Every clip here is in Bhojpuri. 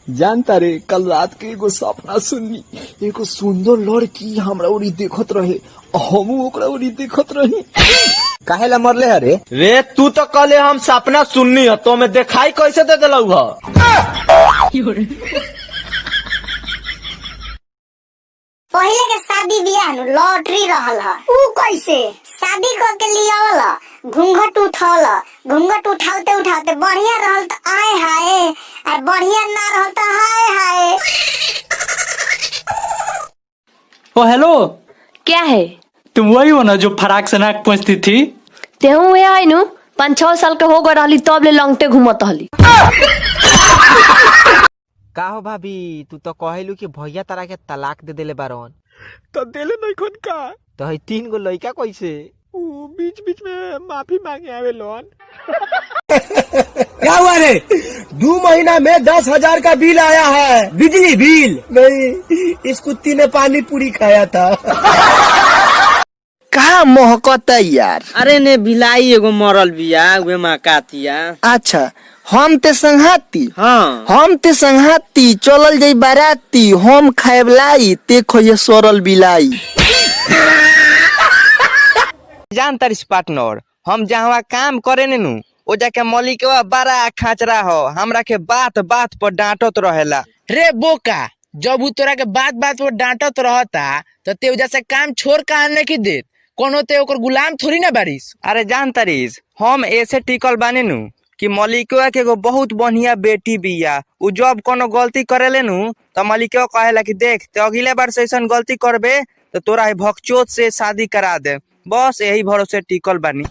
जानता रे कल रात के एगो सपना सुननी। एगो सुंदर लड़की हमरा ओरी देखत रहे, हमू ओकरा ओरी देखत रही। काहे ला मरले हरे? रे तू तो कले हम सपना सुननी है तो मैं दिखाई कैसे दे दिलौ पहले के शादी बियाह लॉटरी रहल है। ऊ कैसे शादी करके लियावला, घूंघट उठाते उठाते बढ़िया रहल तो आए हाय, और बढ़िया ना रहल तो हाय हाय। ओ हेलो, क्या है? तुम वही हो ना जो फराक से नाक पहुँचती थी? तेहू वे है नु 5-6 साल के हो गए रहली तब ले लंगटे घूमत रहली। का हो भाभी, तू तो कहलू कि भैया तारा के तलाक दे देले बारन। तो देले नहीं खुद का। तो है 3 गो लड़का कैसे? वो बीच बीच में माफी मांगे आवे लोन। क्या हुआ रे? 2 महीना में 10,000 का बिल आया है, बिजली बिल। नहीं, इस कुत्ती ने पानी पूरी खाया था। कहा मोहकता यार? अरे ने भिलाई एगो मरल बिया वे माकातिया। अच्छा, हम ते संघाती। हाँ, हम ते संघाती चलल जाई बाराती, हम खाएबलाई ते खोये सोरल बिलाई। जान तारिस पार्टनर, हम जहाँ काम करे नु ओ जाके मलिकवा बड़ा खाचरा हो, हमरा के बात बात पर डांटत रहेला। रे बोका, जब उ तोरा के बात बात पर डांटत रहता तो ते वजह से काम छोड़ का आने की देत, कोनो ते ओकर गुलाम थोड़ी ना बारिस। अरे जान तारिस, हम ऐसे टिकल बाने नु कि मलिकवा के एगो बहुत बढ़िया बेटी बिया। उ जब कोनो गलती करेले नु तो मलिकवा कहेला कि देख ते अगले बार से ऐसन गलती करबे तो तोरा है भगचोत से शादी करा दे। बस यही भरोसे टिकल बानी।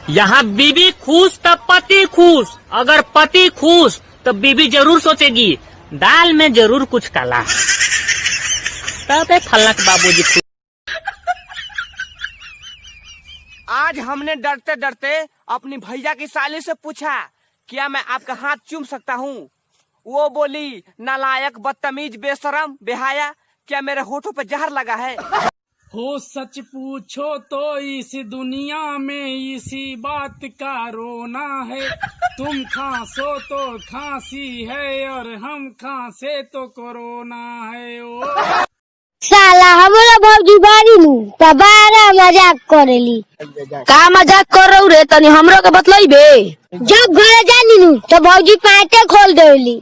यहाँ बीबी खुश तो पति खुश, अगर पति खुश तो बीबी जरूर सोचेगी दाल में जरूर कुछ काला। तब फलक बाबूजी खुश। आज हमने डरते डरते अपनी भैया की साली से पूछा, क्या मैं आपका हाथ चूम सकता हूँ? वो बोली, नालायक, बदतमीज, बेशरम, बेहाया, क्या मेरे होठों पे जहर लगा है? हो सच पूछो तो इस दुनिया में इसी बात का रोना है। तुम खांसो तो खांसी है और हम खांसे तो कोरोना है। ओ साला हमरा भौजी बारी नु तबारा मजाक करेली। का मजाक कर रहा रे? तनी हमरो के बतलाइबे। जब घरे जानी नु तो भौजी पैंटे खोल देली।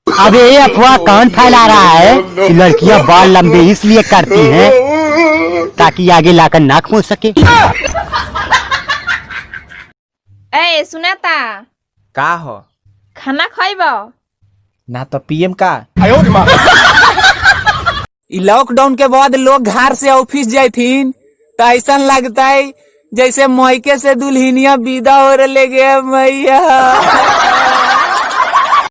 अब ये अफवाह कौन फैला रहा है कि लड़कियां बाल लंबे इसलिए करती हैं ताकि आगे लाकर नाक पहुंच सके? ए सुनाता का हो? खाना खाइबो ना तो पीएम का। लॉकडाउन के बाद लोग घर से ऑफिस जाथिन तो ऐसा लगता है जैसे मायके से दुल्हनिया विदा हो रहे गए मैया।